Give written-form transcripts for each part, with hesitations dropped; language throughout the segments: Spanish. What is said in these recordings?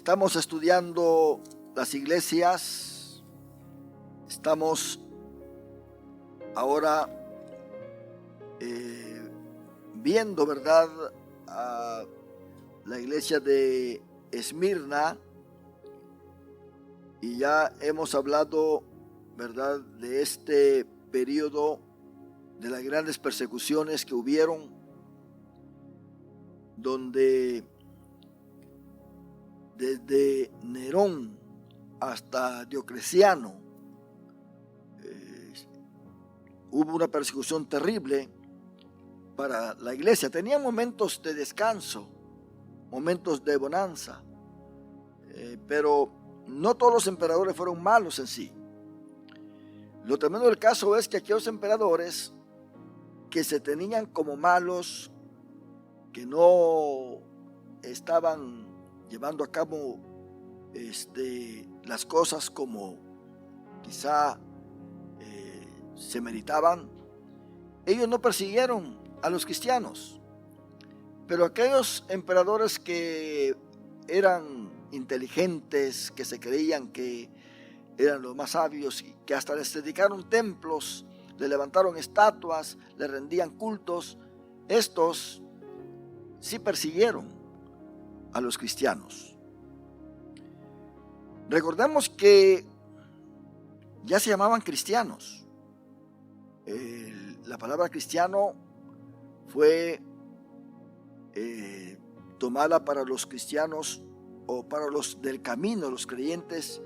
Estamos estudiando las iglesias. Estamos ahora viendo, ¿verdad?, a la iglesia de Esmirna, y ya hemos hablado, ¿verdad?, de este periodo de las grandes persecuciones que hubieron, donde desde Nerón hasta Diocleciano hubo una persecución terrible para la iglesia. Tenían momentos de descanso, momentos de bonanza, pero no todos los emperadores fueron malos en sí. Lo tremendo del caso es que aquellos emperadores que se tenían como malos, que no estaban llevando a cabo las cosas como quizá se meritaban, ellos no persiguieron a los cristianos. Pero aquellos emperadores que eran inteligentes, que se creían que eran los más sabios y que hasta les dedicaron templos, le levantaron estatuas, le rendían cultos, estos sí persiguieron a los cristianos. Recordemos que ya se llamaban cristianos. La palabra cristiano fue tomada para los cristianos o para los del camino, los creyentes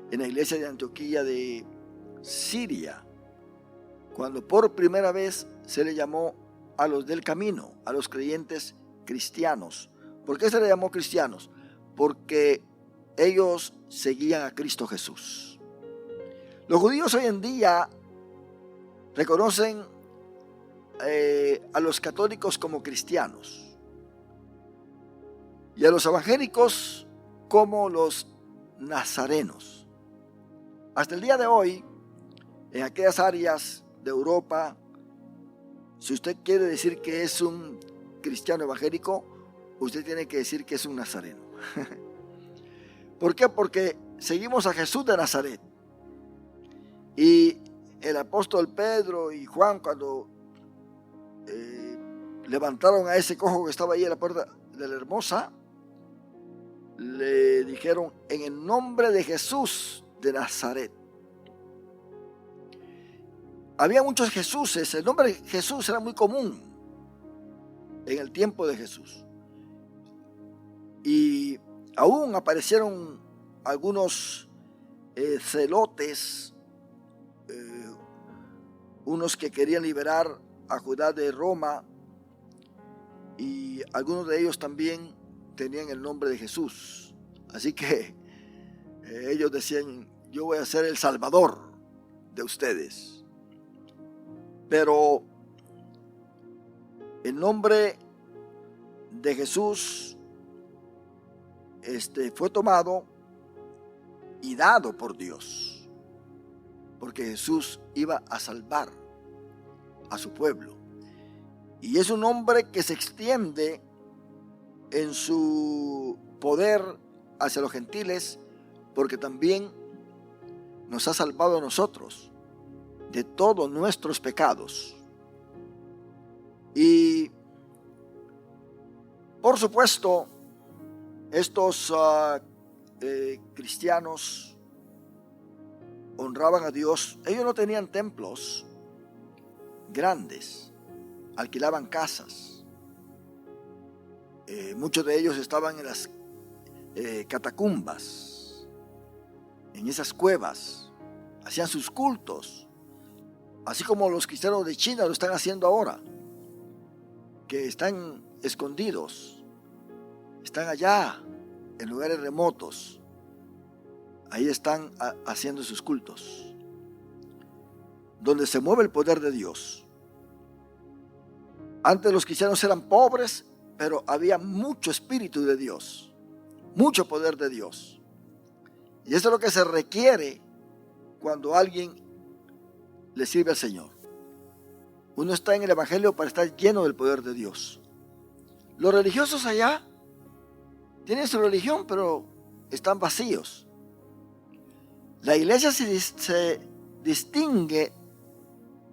en la iglesia de Antioquía de Siria, cuando por primera vez se le llamó a los del camino, a los creyentes cristianos. ¿Por qué se le llamó cristianos? Porque ellos seguían a Cristo Jesús. Los judíos hoy en día reconocen a los católicos como cristianos y a los evangélicos como los nazarenos. Hasta el día de hoy, en aquellas áreas de Europa, si usted quiere decir que es un cristiano evangélico, usted tiene que decir que es un nazareno. ¿Por qué? Porque seguimos a Jesús de Nazaret. Y el apóstol Pedro y Juan, cuando levantaron a ese cojo que estaba ahí a la puerta de la Hermosa, le dijeron: en el nombre de Jesús de Nazaret. Había muchos Jesuses. El nombre de Jesús era muy común en el tiempo de Jesús. Y aún aparecieron algunos celotes, unos que querían liberar a Judá de Roma, y algunos de ellos también tenían el nombre de Jesús. Así que ellos decían: yo voy a ser el Salvador de ustedes. Pero el nombre de Jesús fue tomado y dado por Dios, porque Jesús iba a salvar a su pueblo. Y es un nombre que se extiende en su poder hacia los gentiles, porque también nos ha salvado a nosotros de todos nuestros pecados. Y por supuesto, estos cristianos honraban a Dios. Ellos no tenían templos grandes, alquilaban casas. Muchos de ellos estaban en las catacumbas, en esas cuevas, hacían sus cultos, así como los cristianos de China lo están haciendo ahora, que están escondidos, están allá en lugares remotos. Ahí están haciendo sus cultos, donde se mueve el poder de Dios. Antes los cristianos eran pobres, pero había mucho espíritu de Dios, mucho poder de Dios. Y eso es lo que se requiere cuando alguien le sirve al Señor. Uno está en el evangelio para estar lleno del poder de Dios. Los religiosos allá tienen su religión, pero están vacíos. La iglesia se distingue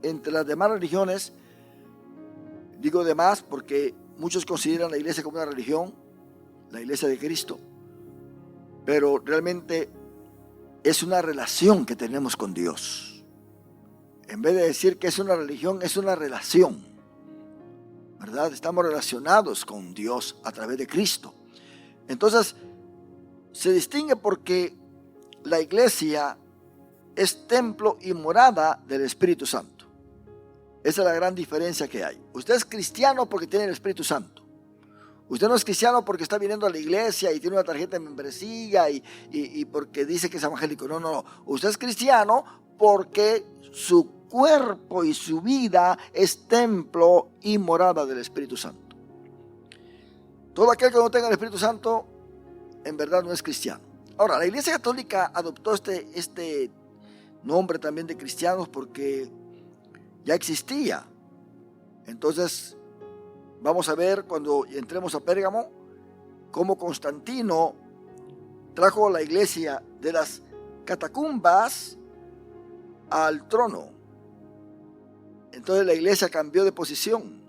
entre las demás religiones. Digo demás porque muchos consideran la iglesia como una religión, la iglesia de Cristo, pero realmente es una relación que tenemos con Dios. En vez de decir que es una religión, es una relación, ¿verdad? Estamos relacionados con Dios a través de Cristo. Entonces, se distingue porque la iglesia es templo y morada del Espíritu Santo. Esa es la gran diferencia que hay. Usted es cristiano porque tiene el Espíritu Santo. Usted no es cristiano porque está viniendo a la iglesia y tiene una tarjeta de membresía y porque dice que es evangélico. No, no, no. Usted es cristiano porque su cuerpo y su vida es templo y morada del Espíritu Santo. Todo aquel que no tenga el Espíritu Santo, en verdad no es cristiano. Ahora, la Iglesia Católica adoptó este nombre también de cristianos porque ya existía. Entonces, vamos a ver cuando entremos a Pérgamo cómo Constantino trajo la iglesia de las catacumbas al trono. Entonces la iglesia cambió de posición.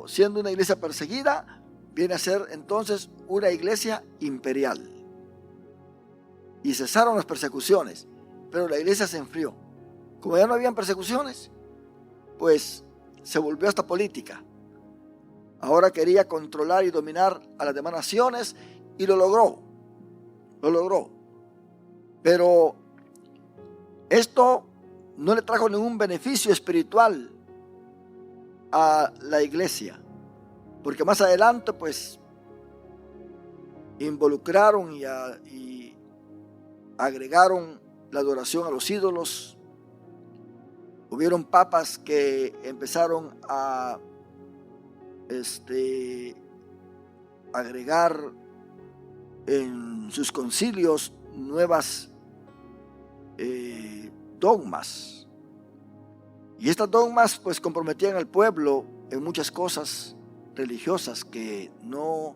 Siendo una iglesia perseguida, viene a ser entonces una iglesia imperial. Y cesaron las persecuciones, pero la iglesia se enfrió. Como ya no habían persecuciones, pues se volvió hasta política. Ahora quería controlar y dominar a las demás naciones y lo logró. Lo logró. Pero esto no le trajo ningún beneficio espiritual a la iglesia, porque más adelante pues involucraron y agregaron la adoración a los ídolos. Hubieron papas que empezaron a agregar en sus concilios nuevas dogmas. Y estas dogmas pues comprometían al pueblo en muchas cosas religiosas que no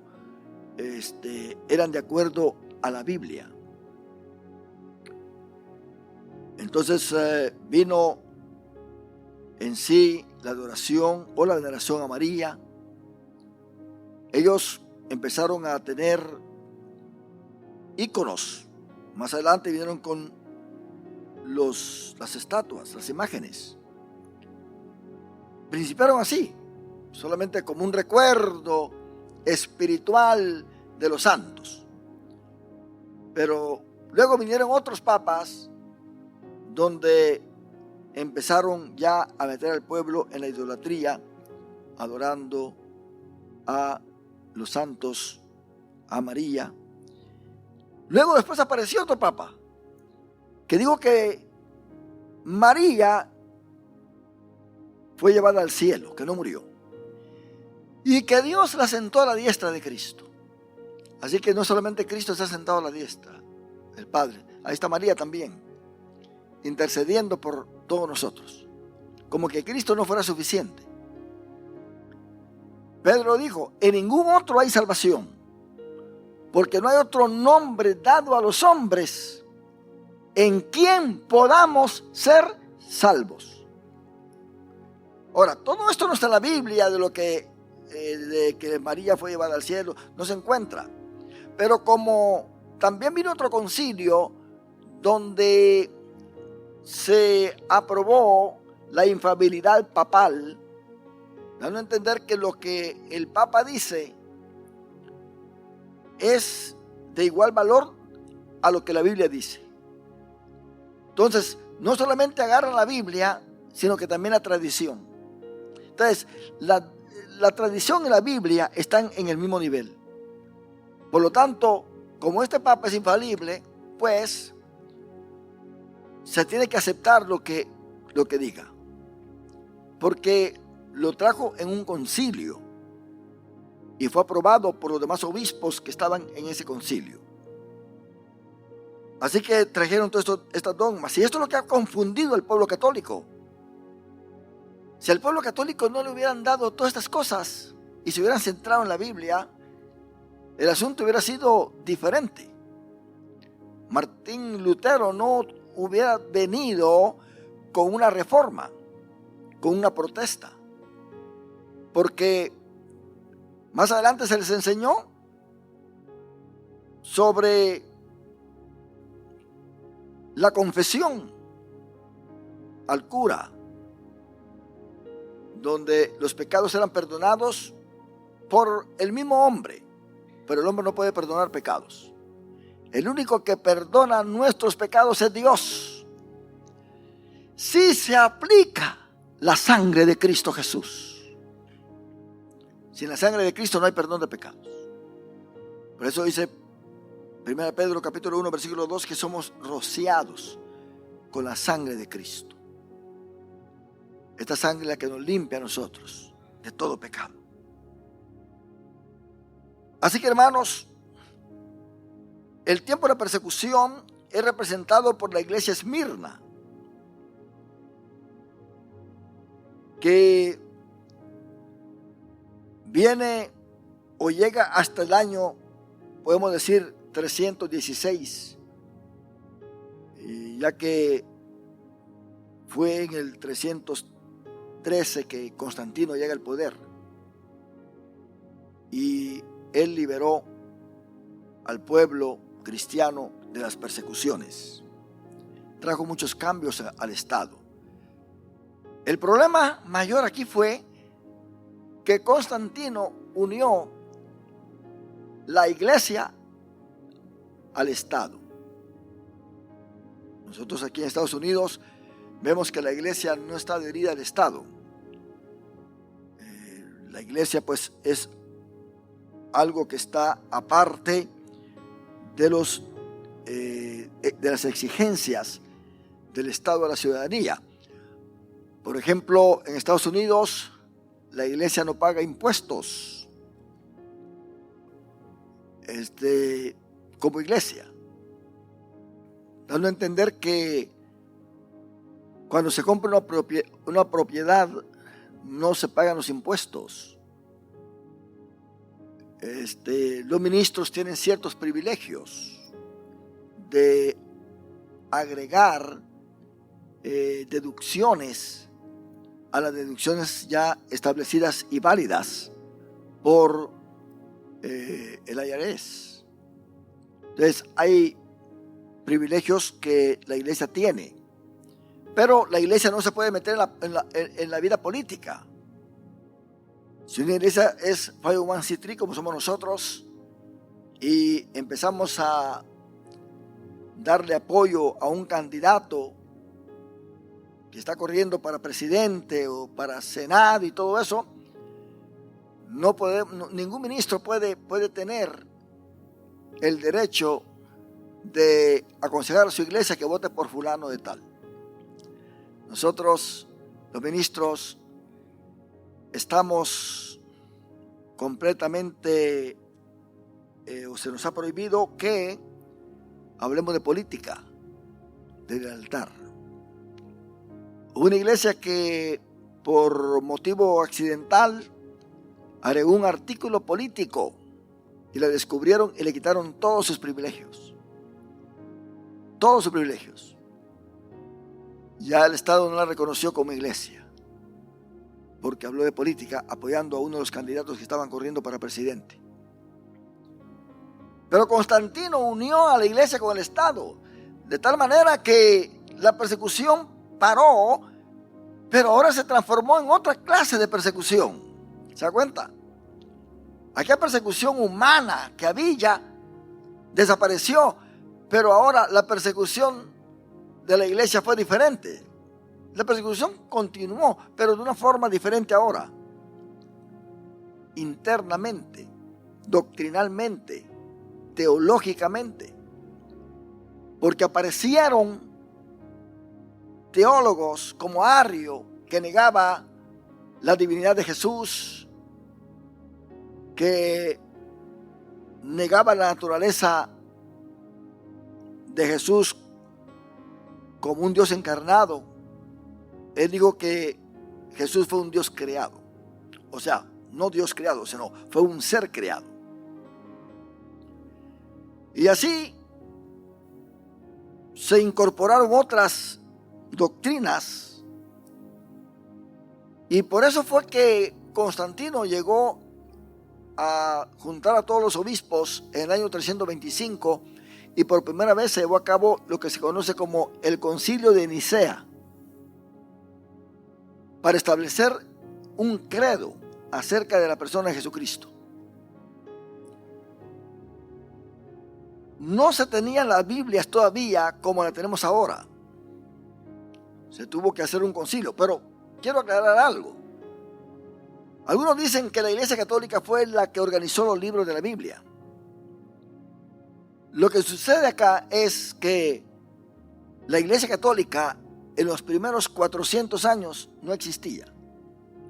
eran de acuerdo a la Biblia. Entonces vino en sí la adoración o la veneración a María. Ellos empezaron a tener íconos. Más adelante vinieron con las estatuas, las imágenes. Principiaron así, solamente como un recuerdo espiritual de los santos. Pero luego vinieron otros papas donde empezaron ya a meter al pueblo en la idolatría, adorando a los santos, a María. Luego después apareció otro papa que dijo que María fue llevada al cielo, que no murió, y que Dios la sentó a la diestra de Cristo. Así que no solamente Cristo se ha sentado a la diestra del Padre, ahí está María también, intercediendo por todos nosotros, como que Cristo no fuera suficiente. Pedro dijo: en ningún otro hay salvación, porque no hay otro nombre dado a los hombres en quien podamos ser salvos. Ahora, todo esto no está en la Biblia de que María fue llevada al cielo, no se encuentra. Pero como también vino otro concilio donde se aprobó la infalibilidad papal, dando a entender que lo que el Papa dice es de igual valor a lo que la Biblia dice. Entonces, no solamente agarran la Biblia, sino que también la tradición. Entonces, la tradición y la Biblia están en el mismo nivel. Por lo tanto, como este Papa es infalible, pues se tiene que aceptar lo que diga, porque lo trajo en un concilio y fue aprobado por los demás obispos que estaban en ese concilio. Así que trajeron todas estas dogmas, y esto es lo que ha confundido al pueblo católico. Si al pueblo católico no le hubieran dado todas estas cosas y se hubieran centrado en la Biblia, el asunto hubiera sido diferente. Martín Lutero no hubiera venido con una reforma, con una protesta, porque más adelante se les enseñó sobre la confesión al cura, donde los pecados eran perdonados por el mismo hombre, pero el hombre no puede perdonar pecados. El único que perdona nuestros pecados es Dios. Si se aplica la sangre de Cristo Jesús. Sin la sangre de Cristo no hay perdón de pecados. Por eso dice 1 Pedro capítulo 1 versículo 2 que somos rociados con la sangre de Cristo. Esta sangre es la que nos limpia a nosotros de todo pecado. Así que, hermanos, el tiempo de la persecución es representado por la iglesia Esmirna, que viene o llega hasta el año, podemos decir, 316, ya que fue en el 313 que Constantino llega al poder y él liberó al pueblo cristiano de las persecuciones. Trajo muchos cambios al Estado. El problema mayor aquí fue que Constantino unió la iglesia al Estado. Nosotros aquí en Estados Unidos vemos que la iglesia no está adherida al Estado. La iglesia pues es algo que está aparte de las exigencias del Estado a la ciudadanía. Por ejemplo, en Estados Unidos la iglesia no paga impuestos como iglesia, dando a entender que cuando se compra una propiedad no se pagan los impuestos. Los ministros tienen ciertos privilegios de agregar deducciones a las deducciones ya establecidas y válidas por el IRS. Entonces hay privilegios que la iglesia tiene, pero la iglesia no se puede meter en la vida política. Si una iglesia es 501c3 como somos nosotros y empezamos a darle apoyo a un candidato que está corriendo para presidente o para senado y todo eso, ningún ministro puede tener el derecho de aconsejar a su iglesia que vote por fulano de tal. Nosotros, los ministros, estamos completamente, o se nos ha prohibido que hablemos de política, del altar. Una iglesia que por motivo accidental agregó un artículo político y la descubrieron y le quitaron todos sus privilegios. Todos sus privilegios. Ya el Estado no la reconoció como iglesia porque habló de política apoyando a uno de los candidatos que estaban corriendo para presidente. Pero Constantino unió a la iglesia con el Estado, de tal manera que la persecución paró, pero ahora se transformó en otra clase de persecución. ¿Se da cuenta? Aquella persecución humana que había desapareció, pero ahora la persecución de la iglesia fue diferente. La persecución continuó, pero de una forma diferente ahora. Internamente, doctrinalmente, teológicamente. Porque aparecieron teólogos como Arrio, que negaba la divinidad de Jesús, que negaba la naturaleza de Jesús como un Dios encarnado. Él dijo que Jesús fue un Dios creado. O sea, no Dios creado, sino fue un ser creado. Y así se incorporaron otras doctrinas. Y por eso fue que Constantino llegó a juntar a todos los obispos en el año 325 y por primera vez se llevó a cabo lo que se conoce como el Concilio de Nicea, para establecer un credo acerca de la persona de Jesucristo. No se tenían las Biblias todavía como la tenemos ahora. Se tuvo que hacer un concilio, pero quiero aclarar algo. Algunos dicen que la Iglesia Católica fue la que organizó los libros de la Biblia. Lo que sucede acá es que la Iglesia Católica en los primeros 400 años no existía.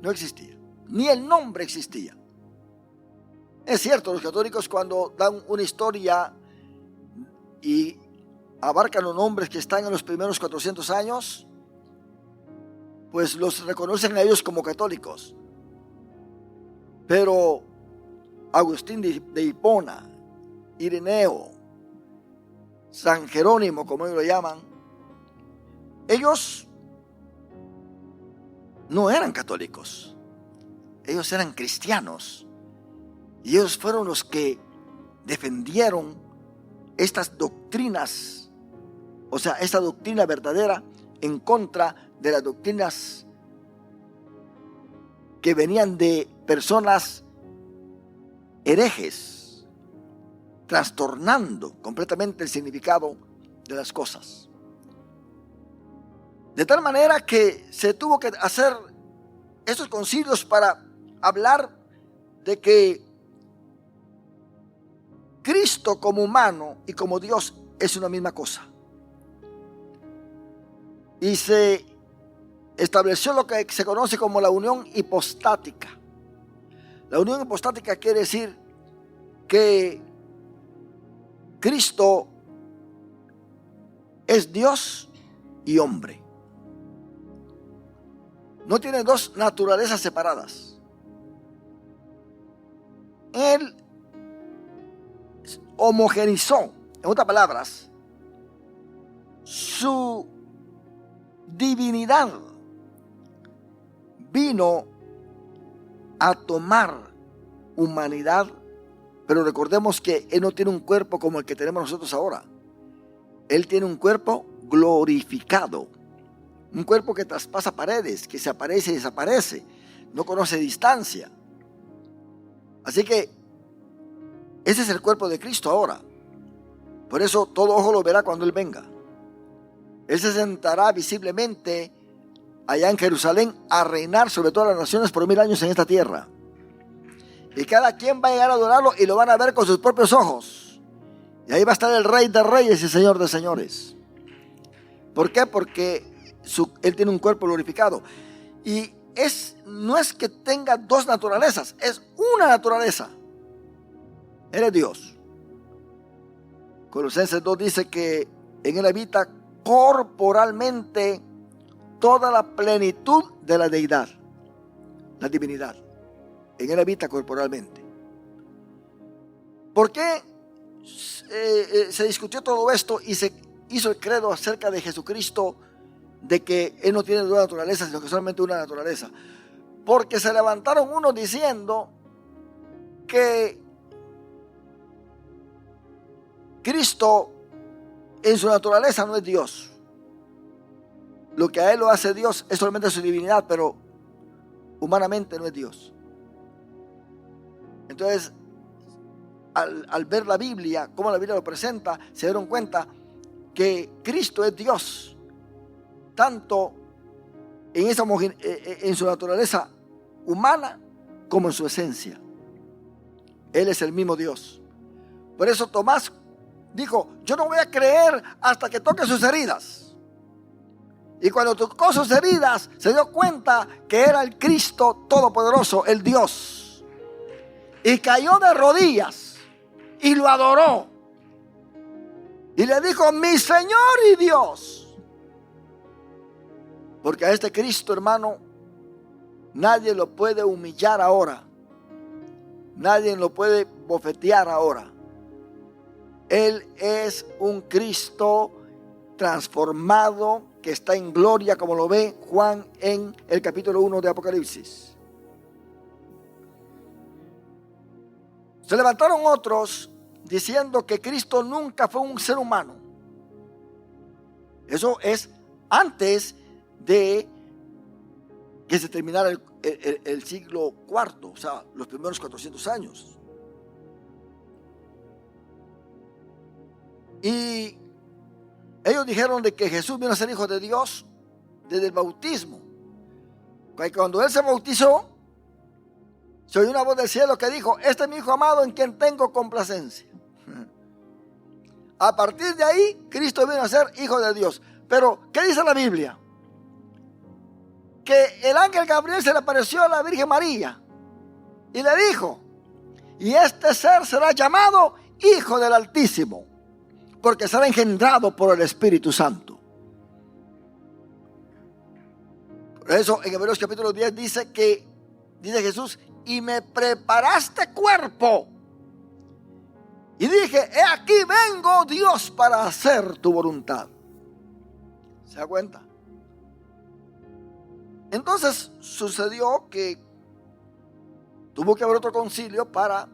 No existía. Ni el nombre existía. Es cierto, los católicos cuando dan una historia y abarcan los nombres que están en los primeros 400 años, pues los reconocen a ellos como católicos. Pero Agustín de Hipona, Ireneo, San Jerónimo, como ellos lo llaman, ellos no eran católicos, ellos eran cristianos. Y ellos fueron los que defendieron estas doctrinas, o sea, esta doctrina verdadera en contra de las doctrinas que venían de personas herejes, trastornando completamente el significado de las cosas. De tal manera que se tuvo que hacer estos concilios para hablar de que Cristo como humano y como Dios es una misma cosa. Y se estableció lo que se conoce como la unión hipostática. La unión hipostática quiere decir que Cristo es Dios y hombre. No tiene dos naturalezas separadas. Él homogeneizó, en otras palabras, su divinidad vino a tomar humanidad, pero recordemos que Él no tiene un cuerpo como el que tenemos nosotros ahora. Él tiene un cuerpo glorificado, un cuerpo que traspasa paredes, que se aparece y desaparece, no conoce distancia. Así que ese es el cuerpo de Cristo ahora. Por eso todo ojo lo verá cuando Él venga. Él se sentará visiblemente allá en Jerusalén a reinar sobre todas las naciones por 1000 años en esta tierra. Y cada quien va a llegar a adorarlo y lo van a ver con sus propios ojos. Y ahí va a estar el Rey de Reyes y Señor de Señores. ¿Por qué? Porque Él tiene un cuerpo glorificado. Y no es que tenga dos naturalezas, es una naturaleza. Él es Dios. Colosenses 2 dice que en Él habita corporalmente toda la plenitud de la deidad, la divinidad. En Él habita corporalmente. ¿Por qué se discutió todo esto y se hizo el credo acerca de Jesucristo, de que Él no tiene dos naturalezas, sino que solamente una naturaleza? Porque se levantaron unos diciendo que Cristo en su naturaleza no es Dios. Lo que a Él lo hace Dios es solamente su divinidad, pero humanamente no es Dios. Entonces, al ver la Biblia, cómo la Biblia lo presenta, se dieron cuenta que Cristo es Dios, tanto en su naturaleza humana como en su esencia. Él es el mismo Dios. Por eso Tomás dijo: yo no voy a creer hasta que toque sus heridas. Y cuando tocó sus heridas, se dio cuenta que era el Cristo Todopoderoso, el Dios. Y cayó de rodillas y lo adoró. Y le dijo: mi Señor y Dios. Porque a este Cristo, hermano, nadie lo puede humillar ahora. Nadie lo puede bofetear ahora. Él es un Cristo transformado que está en gloria, como lo ve Juan en el capítulo 1 de Apocalipsis. Se levantaron otros diciendo que Cristo nunca fue un ser humano. Eso es antes de que se terminara el siglo IV, o sea, los primeros 400 años. Y ellos dijeron de que Jesús vino a ser hijo de Dios desde el bautismo. Cuando Él se bautizó, se oyó una voz del cielo que dijo: este es mi hijo amado en quien tengo complacencia. A partir de ahí, Cristo vino a ser hijo de Dios. Pero, ¿qué dice la Biblia? Que el ángel Gabriel se le apareció a la Virgen María y le dijo: y este ser será llamado Hijo del Altísimo, porque será engendrado por el Espíritu Santo. Por eso en Hebreos capítulo 10 dice Jesús: y me preparaste cuerpo. Y dije: he aquí vengo, Dios, para hacer tu voluntad. ¿Se da cuenta? Entonces sucedió que tuvo que haber otro concilio para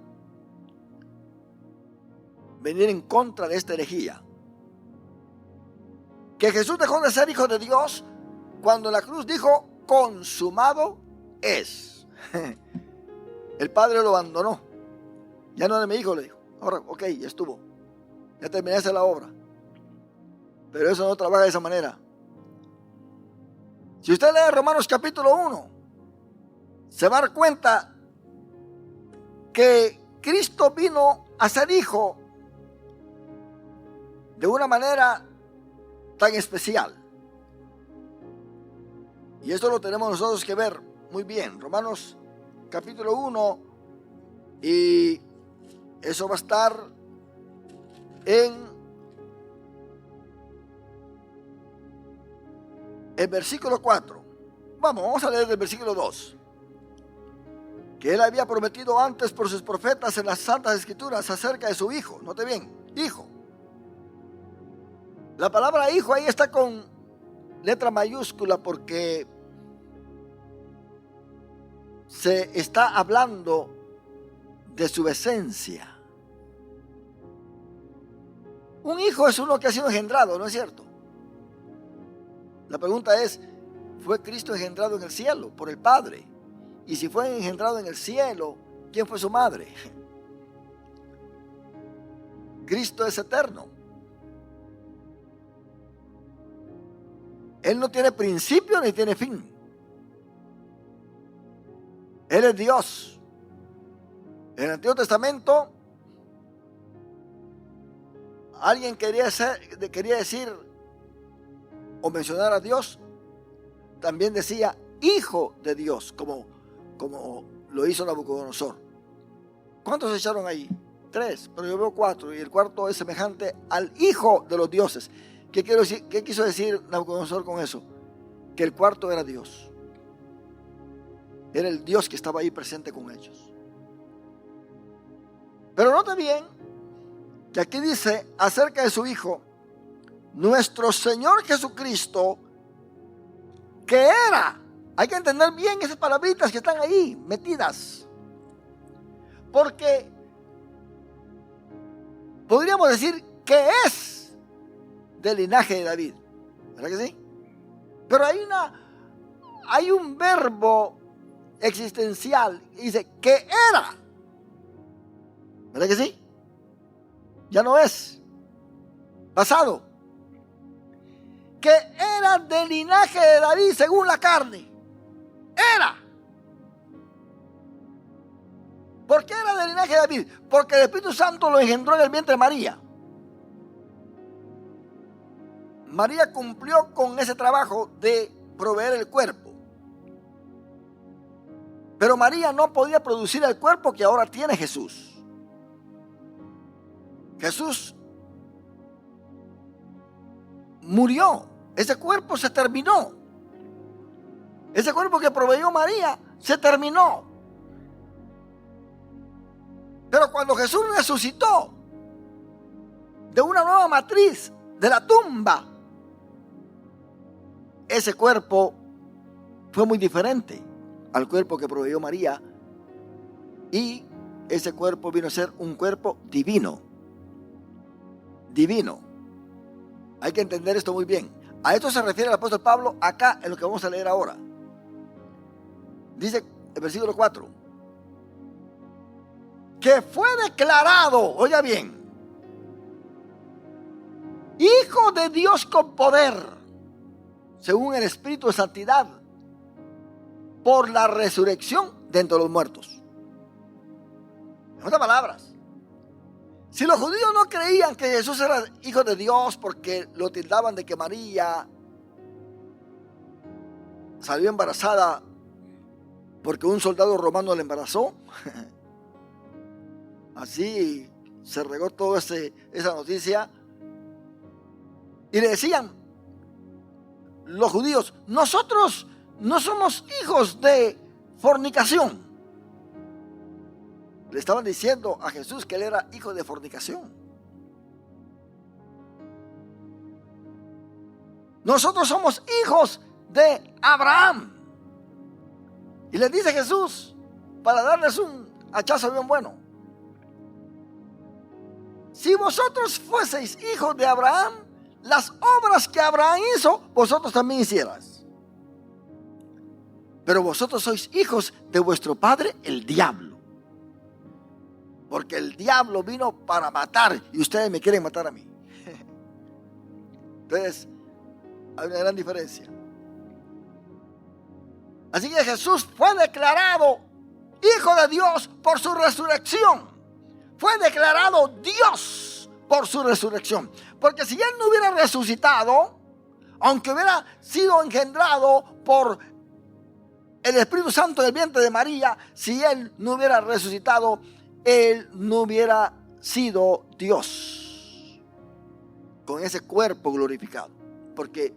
venir en contra de esta herejía. Que Jesús dejó de ser hijo de Dios cuando en la cruz dijo: consumado es. El Padre lo abandonó. Ya no era mi hijo, le dijo. Ahora, ok, ya estuvo. Ya terminé de hacer la obra. Pero eso no trabaja de esa manera. Si usted lee Romanos capítulo 1, se va a dar cuenta que Cristo vino a ser hijo de una manera tan especial. Y esto lo tenemos nosotros que ver muy bien. Romanos capítulo 1, y eso va a estar en el versículo 4. Vamos a leer el versículo 2. Que Él había prometido antes por sus profetas en las Santas Escrituras acerca de su Hijo. Note bien, hijo. La palabra hijo ahí está con letra mayúscula porque se está hablando de su esencia. Un hijo es uno que ha sido engendrado, ¿no es cierto? La pregunta es: ¿fue Cristo engendrado en el cielo por el Padre? Y si fue engendrado en el cielo, ¿quién fue su madre? Cristo es eterno. Él no tiene principio ni tiene fin. Él es Dios. En el Antiguo Testamento, alguien quería decir o mencionar a Dios, también decía Hijo de Dios, como lo hizo Nabucodonosor. ¿Cuántos se echaron ahí? 3, pero yo veo 4, y el cuarto es semejante al Hijo de los dioses. ¿Qué quiso decir Nabucodonosor con eso? Que el cuarto era Dios. Era el Dios que estaba ahí presente con ellos. Pero note bien que aquí dice acerca de su Hijo, nuestro Señor Jesucristo, que era. Hay que entender bien esas palabritas que están ahí metidas. Porque podríamos decir que es del linaje de David. ¿Verdad que sí? Pero hay un verbo existencial y dice que era. ¿Verdad que sí? Ya no es pasado. Que era del linaje de David según la carne. Era. ¿Por qué era del linaje de David? Porque el Espíritu Santo lo engendró en el vientre de María. María cumplió con ese trabajo de proveer el cuerpo. Pero María no podía producir el cuerpo que ahora tiene Jesús. Jesús murió. Ese cuerpo se terminó. Ese cuerpo que proveyó María se terminó. Pero cuando Jesús resucitó, de una nueva matriz, de la tumba. Ese cuerpo fue muy diferente al cuerpo que proveyó María, y ese cuerpo vino a ser un cuerpo divino. Divino. Hay que entender esto muy bien. A esto se refiere el apóstol Pablo acá en lo que vamos a leer ahora. Dice el versículo 4, que fue declarado, oiga bien, Hijo de Dios con poder, según el Espíritu de Santidad, por la resurrección de entre los muertos. En otras palabras, si los judíos no creían que Jesús era hijo de Dios porque lo tildaban de que María salió embarazada porque un soldado romano la embarazó, así se regó toda esa noticia, y le decían los judíos: nosotros no somos hijos de fornicación. Le estaban diciendo a Jesús que él era hijo de fornicación. Nosotros somos hijos de Abraham. Y les dice Jesús, para darles un hachazo bien bueno: si vosotros fueseis hijos de Abraham, las obras que Abraham hizo, vosotros también hicieras. Pero vosotros sois hijos de vuestro padre, el diablo. Porque el diablo vino para matar, y ustedes me quieren matar a mí. Entonces, hay una gran diferencia. Así que Jesús fue declarado Hijo de Dios por su resurrección. Fue declarado Dios por su resurrección. Porque si Él no hubiera resucitado, aunque hubiera sido engendrado por el Espíritu Santo del vientre de María, si Él no hubiera resucitado, Él no hubiera sido Dios con ese cuerpo glorificado, porque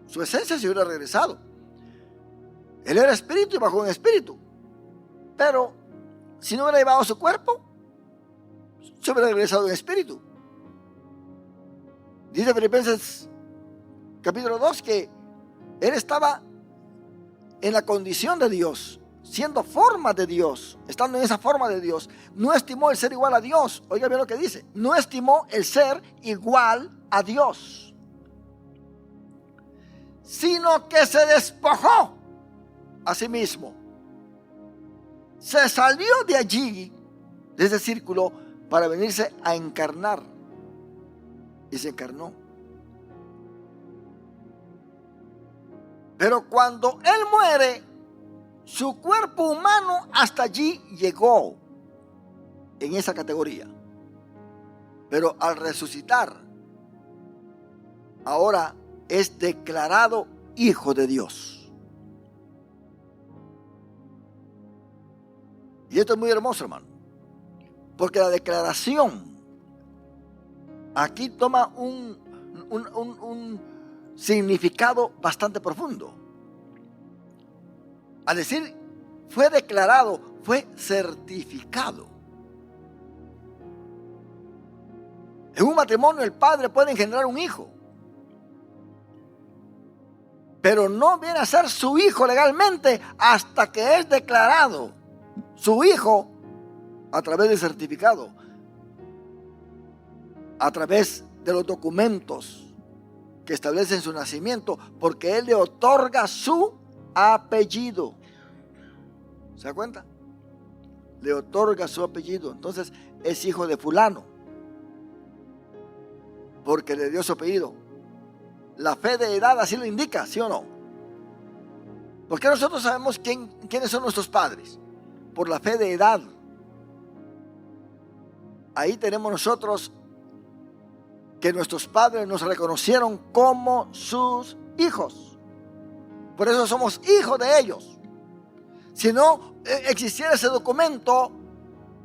su esencia se hubiera regresado. Él era espíritu y bajó en espíritu, pero si no hubiera llevado su cuerpo, se hubiera regresado en espíritu. Dice Filipenses capítulo 2 que Él estaba en la condición de Dios, siendo forma de Dios, estando en esa forma de Dios. No estimó el ser igual a Dios. Oiga bien lo que dice: no estimó el ser igual a Dios, sino que se despojó a sí mismo. Se salió de allí, de ese círculo, para venirse a encarnar, y se encarnó. Pero cuando Él muere, su cuerpo humano hasta allí llegó, en esa categoría. Pero al resucitar, ahora es declarado Hijo de Dios. Y esto es muy hermoso, hermano, porque la declaración aquí toma un significado bastante profundo. Al decir fue declarado, fue certificado. En un matrimonio el padre puede engendrar un hijo, pero no viene a ser su hijo legalmente hasta que es declarado su hijo a través del certificado, a través de los documentos que establecen su nacimiento, porque Él le otorga su apellido. ¿Se da cuenta? Le otorga su apellido. Entonces es hijo de fulano, porque le dio su apellido. La fe de edad así lo indica, ¿sí o no? Porque nosotros sabemos quiénes son nuestros padres, por la fe de edad. Ahí tenemos nosotros que nuestros padres nos reconocieron como sus hijos. Por eso somos hijos de ellos. Si no existiera ese documento,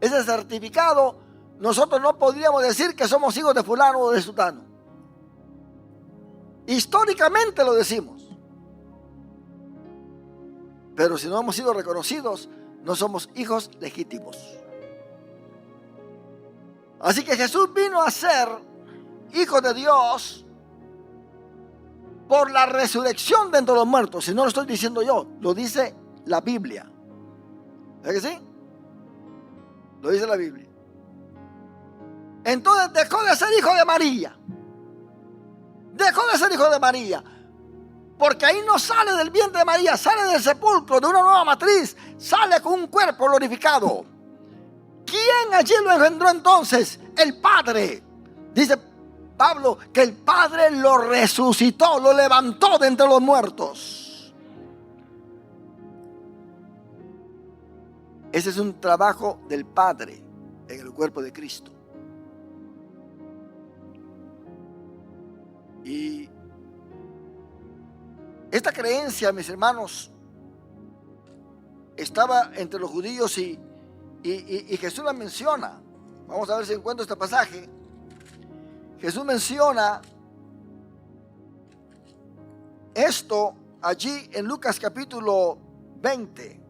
ese certificado, nosotros no podríamos decir que somos hijos de fulano o de sutano. Históricamente lo decimos. Pero si no hemos sido reconocidos, no somos hijos legítimos. Así que Jesús vino a ser hijo de Dios por la resurrección de entre los muertos. Si no lo estoy diciendo yo, lo dice la Biblia. ¿Es que sí? Lo dice la Biblia. Entonces dejó de ser hijo de María. Dejó de ser hijo de María. Porque ahí no sale del vientre de María, sale del sepulcro, de una nueva matriz, sale con un cuerpo glorificado. ¿Quién allí lo engendró entonces? El Padre. Dice Pablo que el Padre lo resucitó, lo levantó de entre los muertos. Ese es un trabajo del Padre en el cuerpo de Cristo. Y esta creencia, mis hermanos, estaba entre los judíos y Jesús la menciona. Vamos a ver si encuentro este pasaje. Jesús menciona esto allí en Lucas capítulo 20,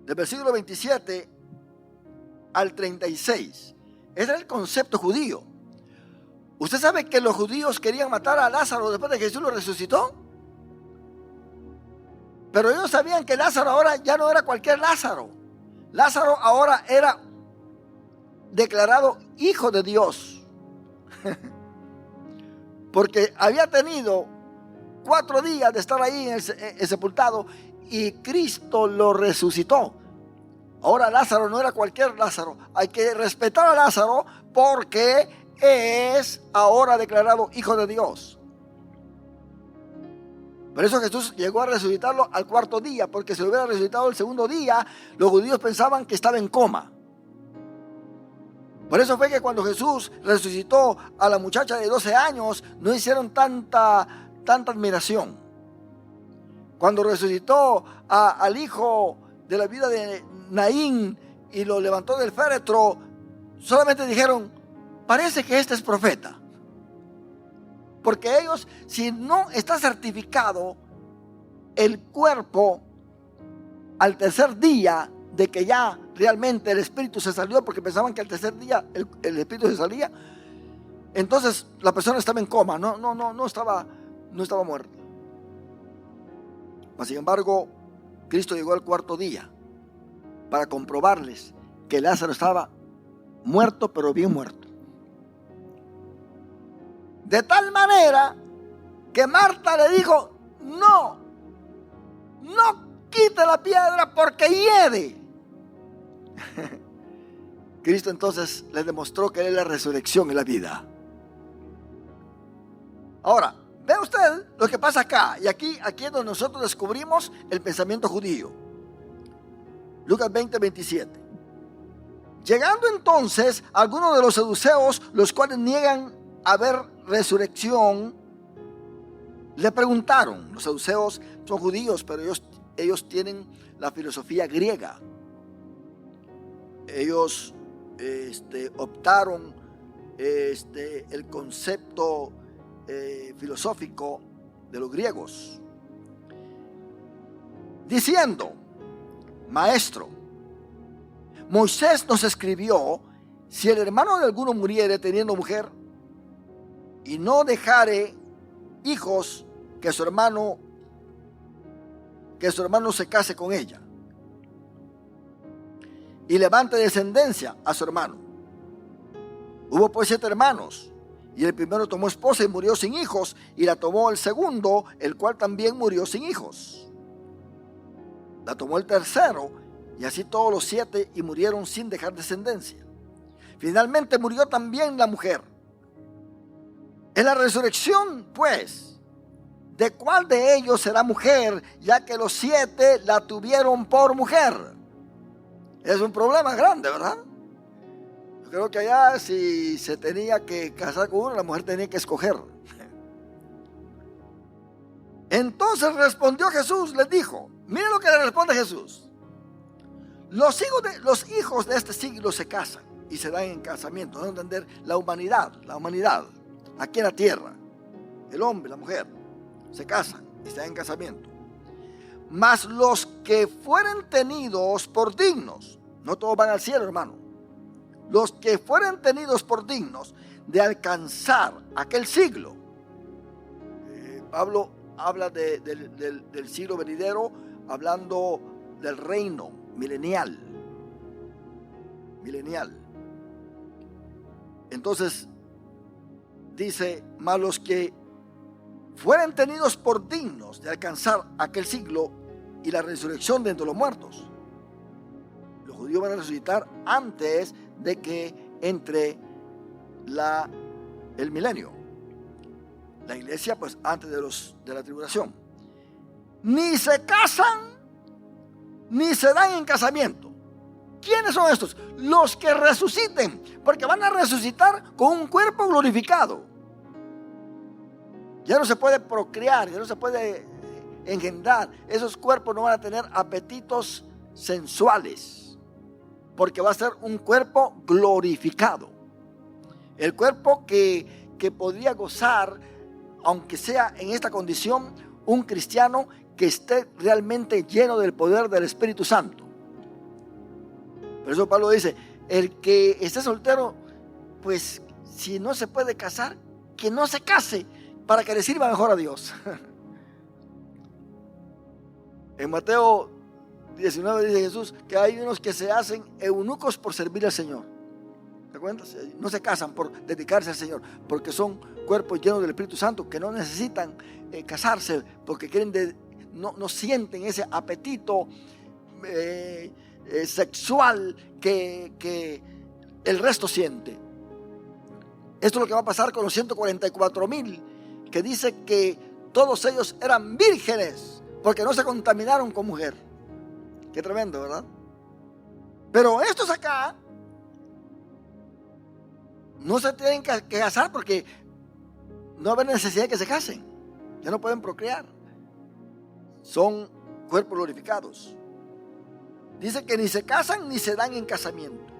del versículo 27 al 36. Ese era el concepto judío. ¿Usted sabe que los judíos querían matar a Lázaro después de que Jesús lo resucitó? Pero ellos sabían que Lázaro ahora ya no era cualquier Lázaro. Lázaro ahora era declarado hijo de Dios. Porque había tenido 4 días de estar ahí sepultado y Cristo lo resucitó. Ahora Lázaro no era cualquier Lázaro. Hay que respetar a Lázaro porque es ahora declarado hijo de Dios. Por eso Jesús llegó a resucitarlo al 4º día, porque si lo hubiera resucitado el 2º día, los judíos pensaban que estaba en coma. Por eso fue que cuando Jesús resucitó a la muchacha de 12 años, no hicieron tanta admiración. Cuando resucitó al hijo de la vida de Naín y lo levantó del féretro, solamente dijeron: parece que este es profeta. Porque ellos, si no está certificado el cuerpo al 3er día de que ya realmente el espíritu se salió, porque pensaban que al 3er día el espíritu se salía, entonces la persona estaba en coma, no estaba muerta. Mas, sin embargo, Cristo llegó al 4º día para comprobarles que Lázaro estaba muerto, pero bien muerto. De tal manera que Marta le dijo: no quite la piedra porque hiede. Cristo entonces les demostró que Él es la resurrección y la vida. Ahora, ve usted lo que pasa acá. Y aquí es donde nosotros descubrimos el pensamiento judío. Lucas 20, 27. Llegando entonces algunos de los saduceos, los cuales niegan haber resurrección, le preguntaron. Los saduceos son judíos, pero ellos tienen la filosofía griega. Ellos optaron el concepto filosófico de los griegos, diciendo: Maestro, Moisés nos escribió: si el hermano de alguno muriere teniendo mujer y no dejare hijos, que su hermano se case con ella y levante descendencia a su hermano. Hubo pues 7 hermanos, y el primero tomó esposa y murió sin hijos, y la tomó el segundo, el cual también murió sin hijos. La tomó el tercero, y así todos los 7, y murieron sin dejar descendencia. Finalmente murió también la mujer. En la resurrección, pues, ¿de cuál de ellos será mujer, ya que los 7 la tuvieron por mujer? Es un problema grande, ¿verdad? Yo creo que allá, si se tenía que casar con uno, la mujer tenía que escoger. Entonces respondió Jesús, les dijo, miren lo que le responde Jesús: los hijos de este siglo se casan y se dan en casamiento. No entender la humanidad aquí en la tierra, el hombre, la mujer, se casan y se dan en casamiento. Mas los que fueren tenidos por dignos No todos van al cielo, hermano. Los que fueren tenidos por dignos de alcanzar aquel siglo. Pablo habla del siglo venidero, hablando del reino milenial. Entonces dice, mas los que fueren tenidos por dignos de alcanzar aquel siglo y la resurrección de entre los muertos. Los judíos van a resucitar antes de que entre el milenio. La iglesia, pues, antes de la tribulación. Ni se casan, ni se dan en casamiento. ¿Quiénes son estos? Los que resuciten, porque van a resucitar con un cuerpo glorificado. Ya no se puede procrear, ya no se puede engendrar. Esos cuerpos no van a tener apetitos sensuales, porque va a ser un cuerpo glorificado. El cuerpo que podría gozar, aunque sea en esta condición, un cristiano que esté realmente lleno del poder del Espíritu Santo. Por eso Pablo dice, el que esté soltero, pues si no se puede casar, que no se case, para que le sirva mejor a Dios. En Mateo 19 dice Jesús que hay unos que se hacen eunucos por servir al Señor. ¿Te cuentas? No se casan por dedicarse al Señor, porque son cuerpos llenos del Espíritu Santo que no necesitan casarse, porque no sienten ese apetito sexual que el resto siente. Esto es lo que va a pasar con los 144,000, que dice que todos ellos eran vírgenes porque no se contaminaron con mujer. Qué tremendo, ¿verdad? Pero estos acá no se tienen que casar porque no hay necesidad de que se casen. Ya no pueden procrear. Son cuerpos glorificados. Dice que ni se casan ni se dan en casamiento.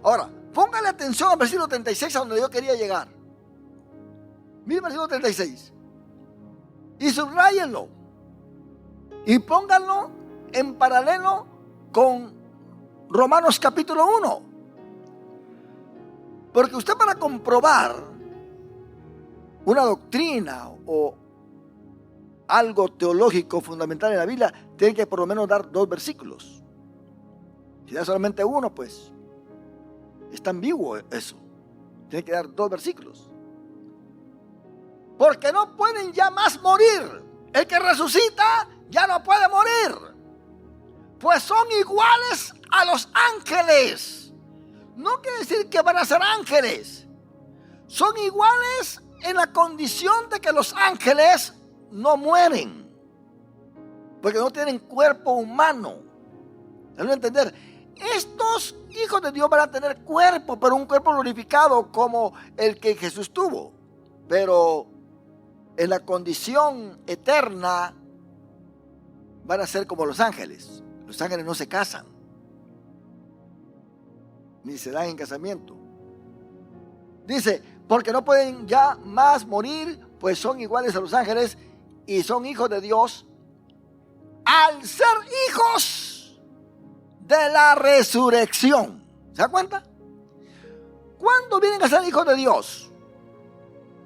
Ahora, póngale atención al versículo 36, a donde yo quería llegar. Mira el versículo 36. Y subrayenlo. Y pónganlo en paralelo con Romanos capítulo 1. Porque usted, para comprobar una doctrina o algo teológico fundamental en la Biblia, tiene que por lo menos dar 2 versículos. Si da solamente uno, pues está ambiguo eso. Tiene que dar 2 versículos. Porque no pueden ya más morir. El que resucita ya no puede morir, pues son iguales a los ángeles. No quiere decir que van a ser ángeles. Son iguales en la condición de que los ángeles no mueren, porque no tienen cuerpo humano. ¿Deben entender? Estos hijos de Dios van a tener cuerpo, pero un cuerpo glorificado como el que Jesús tuvo. Pero en la condición eterna van a ser como los ángeles. Los ángeles no se casan, ni se dan en casamiento. Dice, porque no pueden ya más morir, pues son iguales a los ángeles y son hijos de Dios, al ser hijos de la resurrección. ¿Se da cuenta? ¿Cuándo vienen a ser hijos de Dios?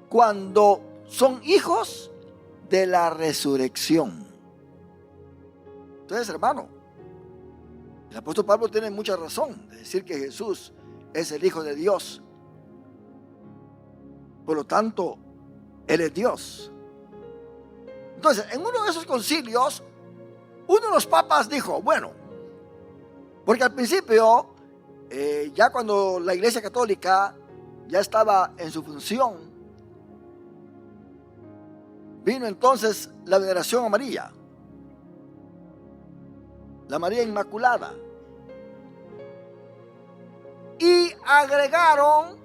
Cuando son hijos de la resurrección. Entonces, hermano, el apóstol Pablo tiene mucha razón de decir que Jesús es el Hijo de Dios. Por lo tanto, Él es Dios. Entonces, en uno de esos concilios, uno de los papas dijo, bueno, porque al principio, ya cuando la Iglesia Católica ya estaba en su función, vino entonces la veneración a María, la María Inmaculada, y agregaron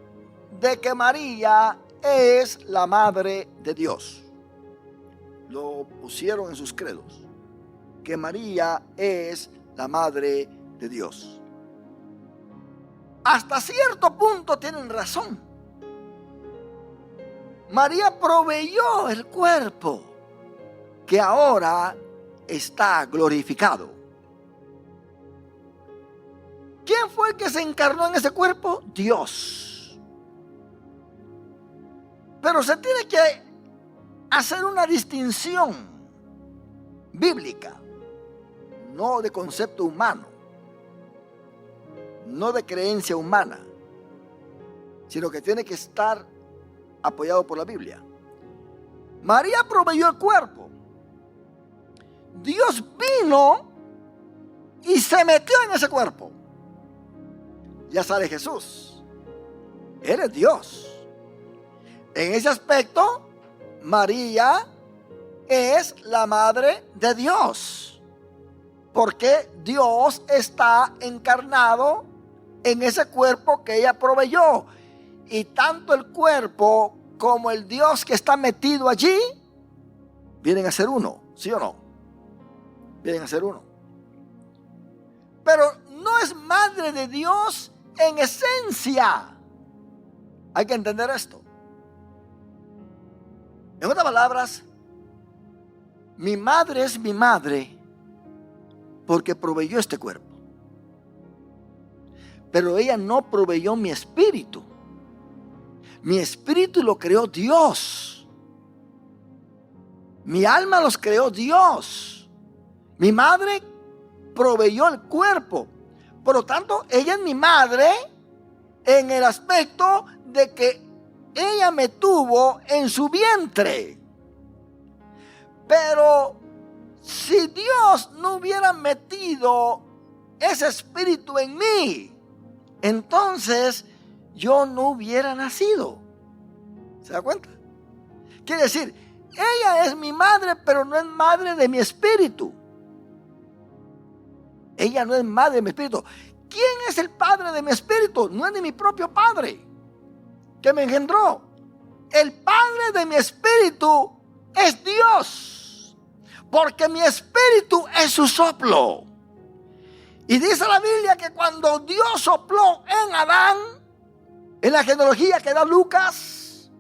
de que María es la Madre de Dios. Lo pusieron en sus credos, que María es la Madre de Dios. Hasta cierto punto tienen razón. María proveyó el cuerpo que ahora está glorificado. ¿quién fue el que se encarnó en ese cuerpo? Dios. Pero se tiene que hacer una distinción bíblica, no de concepto humano, no de creencia humana, sino que tiene que estar apoyado por la Biblia. María proveyó el cuerpo. Dios vino y se metió en ese cuerpo. Ya sale Jesús. Él es Dios. En ese aspecto, María es la madre de Dios, porque Dios está encarnado en ese cuerpo que ella proveyó. Y tanto el cuerpo como el Dios que está metido allí vienen a ser uno, ¿sí o no? Vienen a ser uno. Pero no es madre de Dios en esencia. Hay que entender esto. En otras palabras, mi madre es mi madre porque proveyó este cuerpo. Pero ella no proveyó mi espíritu. Mi espíritu lo creó Dios. Mi alma los creó Dios. Mi madre proveyó el cuerpo. Por lo tanto, ella es mi madre en el aspecto de que ella me tuvo en su vientre. Pero si Dios no hubiera metido ese espíritu en mí, entonces yo no hubiera nacido. ¿Se da cuenta? Quiere decir, ella es mi madre, pero no es madre de mi espíritu. Ella no es madre de mi espíritu. ¿Quién es el padre de mi espíritu? No es de mi propio padre que me engendró. El padre de mi espíritu es Dios, porque mi espíritu es su soplo. Y dice la Biblia que cuando Dios sopló en Adán, en la genealogía que da Lucas,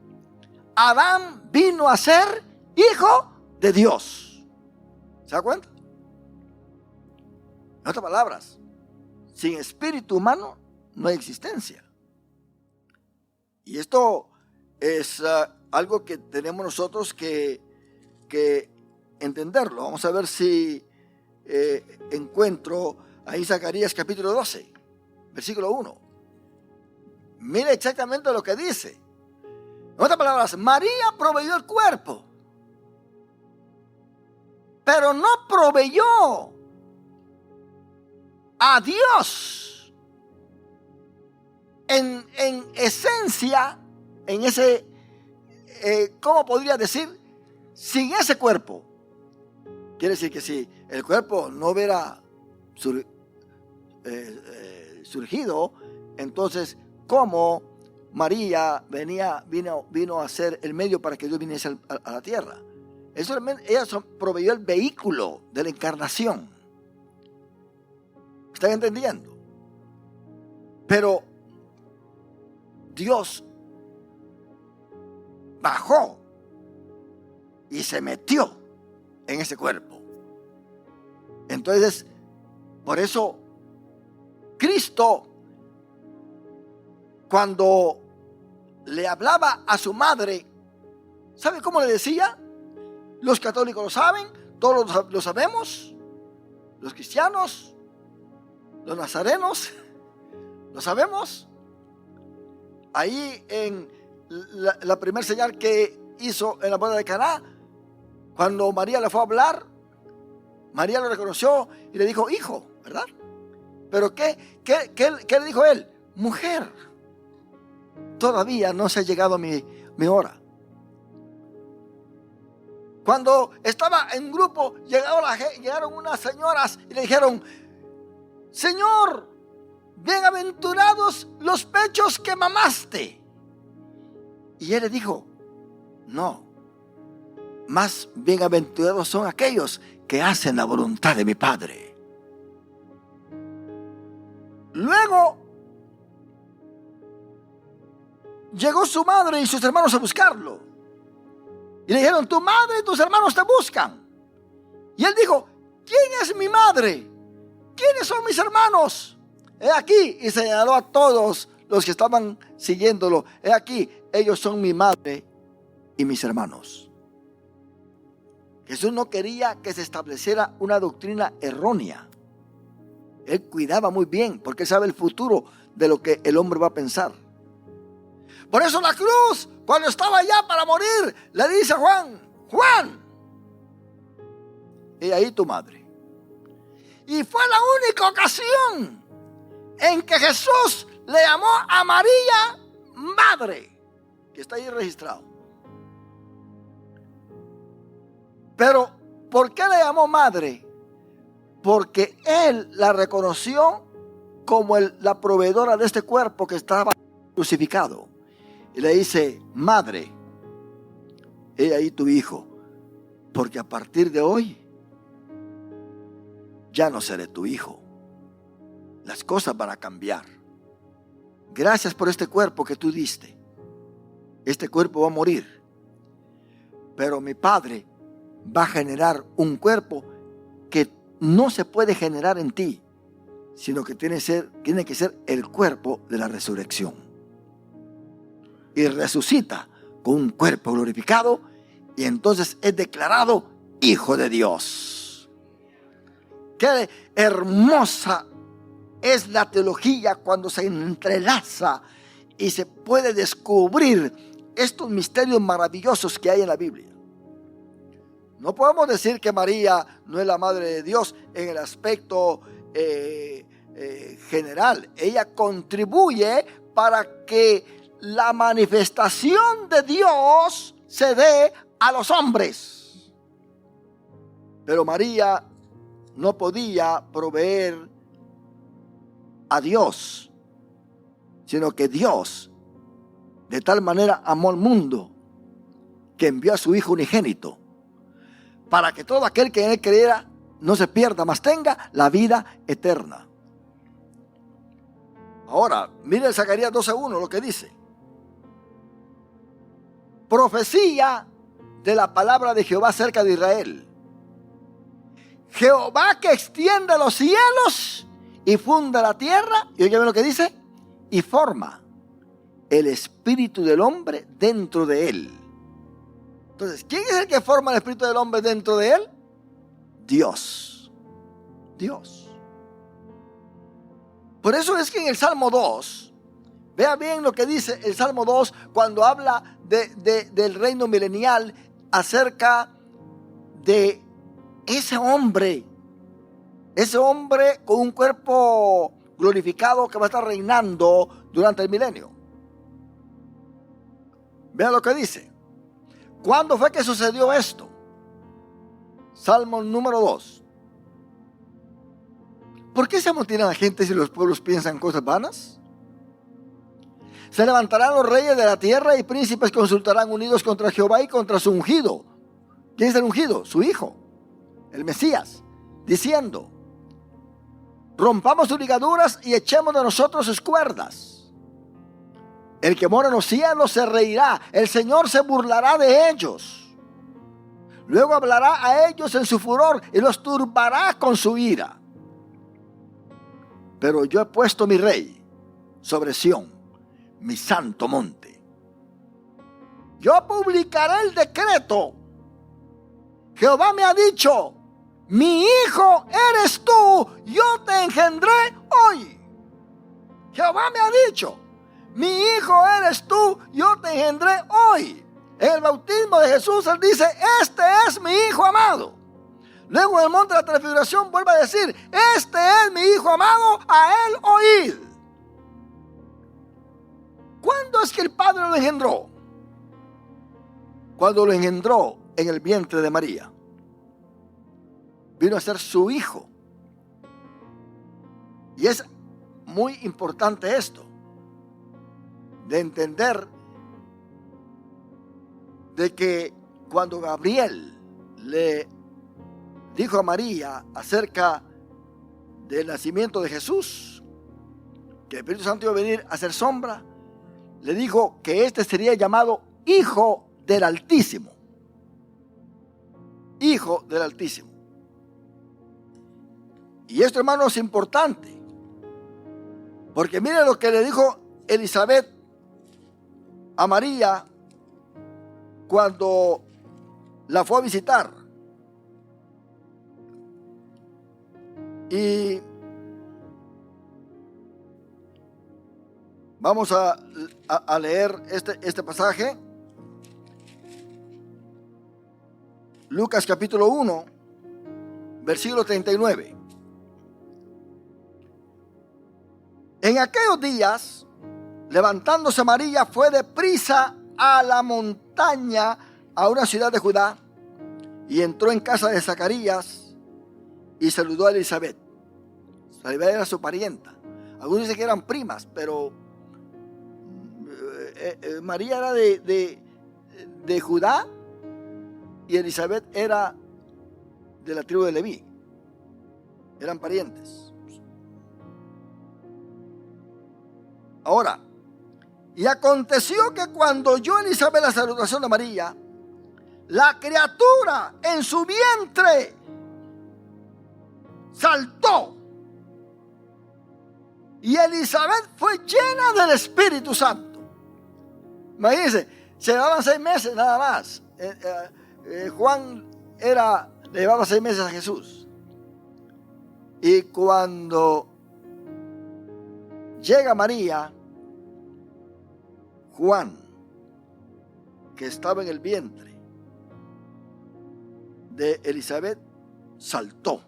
Adán vino a ser hijo de Dios. ¿Se da cuenta? En otras palabras, sin espíritu humano no hay existencia. Y esto es algo que tenemos nosotros que entenderlo. Vamos a ver si encuentro ahí Zacarías capítulo 12, versículo 1. Mire exactamente lo que dice. En otras palabras, María proveyó el cuerpo, pero no proveyó a Dios en esencia, en ese, ¿cómo podría decir? Sin ese cuerpo. Quiere decir que si el cuerpo no hubiera surgido, entonces, ¿cómo María vino a ser el medio para que Dios viniese a la tierra? Ella proveyó el vehículo de la encarnación. ¿Están entendiendo? Pero Dios bajó y se metió en ese cuerpo. Entonces, por eso Cristo, cuando le hablaba a su madre, ¿sabe cómo le decía? Los católicos lo saben, todos lo sabemos, los cristianos, los nazarenos, lo sabemos. Ahí en la primera señal que hizo en la boda de Caná, cuando María le fue a hablar, María lo reconoció y le dijo, hijo, ¿verdad? Pero ¿qué le dijo él? Mujer, todavía no se ha llegado mi hora. Cuando estaba en grupo, llegaron unas señoras y le dijeron, Señor, bienaventurados los pechos que mamaste. Y él le dijo, no, más bienaventurados son aquellos que hacen la voluntad de mi Padre. Luego llegó su madre y sus hermanos a buscarlo. Y le dijeron, tu madre y tus hermanos te buscan. Y él dijo, ¿quién es mi madre? ¿Quiénes son mis hermanos? He aquí, y señaló a todos los que estaban siguiéndolo. He aquí, ellos son mi madre y mis hermanos. Jesús no quería que se estableciera una doctrina errónea. Él cuidaba muy bien, porque él sabe el futuro de lo que el hombre va a pensar. Por eso la cruz, cuando estaba ya para morir, le dice a Juan: Juan, y ahí tu madre. Y fue la única ocasión en que Jesús le llamó a María madre, que está ahí registrado. Pero, ¿por qué le llamó madre? Porque él la reconoció como la proveedora de este cuerpo que estaba crucificado. Y le dice: madre, he ahí tu hijo, porque a partir de hoy ya no seré tu hijo. Las cosas van a cambiar. Gracias por este cuerpo que tú diste. Este cuerpo va a morir, pero mi Padre va a generar un cuerpo que no se puede generar en ti, sino que tiene que ser el cuerpo de la resurrección. Y resucita con un cuerpo glorificado, y entonces es declarado Hijo de Dios. Qué hermosa es la teología cuando se entrelaza y se puede descubrir estos misterios maravillosos que hay en la Biblia. No podemos decir que María no es la madre de Dios en el aspecto general. Ella contribuye para que la manifestación de Dios se dé a los hombres. Pero María no podía proveer a Dios, sino que Dios de tal manera amó al mundo que envió a su Hijo unigénito, para que todo aquel que en él creyera no se pierda, mas tenga la vida eterna. Ahora, miren Zacarías 12:1 lo que dice: profecía de la palabra de Jehová acerca de Israel. Jehová que extiende los cielos y funda la tierra, y oigan lo que dice, y forma el espíritu del hombre dentro de él. Entonces, ¿quién es el que forma el espíritu del hombre dentro de él? Dios. Dios. Por eso es que en el Salmo 2, vea bien lo que dice el Salmo 2 cuando habla del reino milenial, acerca de ese hombre con un cuerpo glorificado que va a estar reinando durante el milenio. Vea lo que dice. ¿Cuándo fue que sucedió esto? Salmo número 2. ¿Por qué se amotina la gente si los pueblos piensan cosas vanas? Se levantarán los reyes de la tierra y príncipes consultarán unidos contra Jehová y contra su ungido. ¿Quién es el ungido? Su hijo, el Mesías, diciendo: rompamos sus ligaduras y echemos de nosotros sus cuerdas. El que mora en los cielos se reirá, el Señor se burlará de ellos. Luego hablará a ellos en su furor y los turbará con su ira. Pero yo he puesto mi rey sobre Sión, mi santo monte. Yo publicaré el decreto. Jehová me ha dicho: mi hijo eres tú, yo te engendré hoy. Jehová me ha dicho: mi hijo eres tú, yo te engendré hoy. En el bautismo de Jesús él dice: este es mi hijo amado. Luego en el monte de la transfiguración vuelve a decir: este es mi hijo amado, a él oíd. ¿Cuándo es que el Padre lo engendró? Cuando lo engendró en el vientre de María. Vino a ser su hijo. Y es muy importante esto, de entender de que cuando Gabriel le dijo a María acerca del nacimiento de Jesús, que el Espíritu Santo iba a venir a hacer sombra, le dijo que este sería llamado Hijo del Altísimo. Hijo del Altísimo. Y esto, hermano, es importante, Porque mire lo que le dijo Elizabeth a María cuando la fue a visitar. Y vamos a leer este pasaje. Lucas capítulo 1, versículo 39. En aquellos días, levantándose María, fue deprisa a la montaña, a una ciudad de Judá, y entró en casa de Zacarías y saludó a Elizabeth. Elizabeth era su parienta. Algunos dicen que eran primas, pero María era de Judá y Elizabeth era de la tribu de Leví. Eran parientes. Ahora, y aconteció que cuando oyó Elizabeth la salutación de María, la criatura en su vientre saltó. Y Elizabeth fue llena del Espíritu Santo. Imagínense, se llevaban 6 meses nada más. Juan le llevaba 6 meses a Jesús. Y cuando llega María, Juan, que estaba en el vientre de Elizabeth, saltó,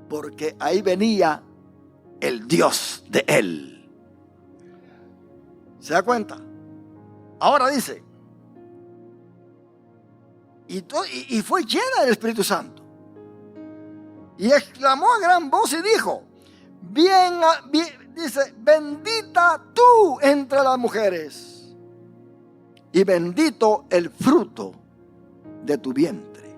porque ahí venía el Dios de él. ¿Se da cuenta? Ahora dice, y fue llena del Espíritu Santo, y exclamó a gran voz y dijo, dice, bendita tú entre las mujeres, y bendito el fruto de tu vientre.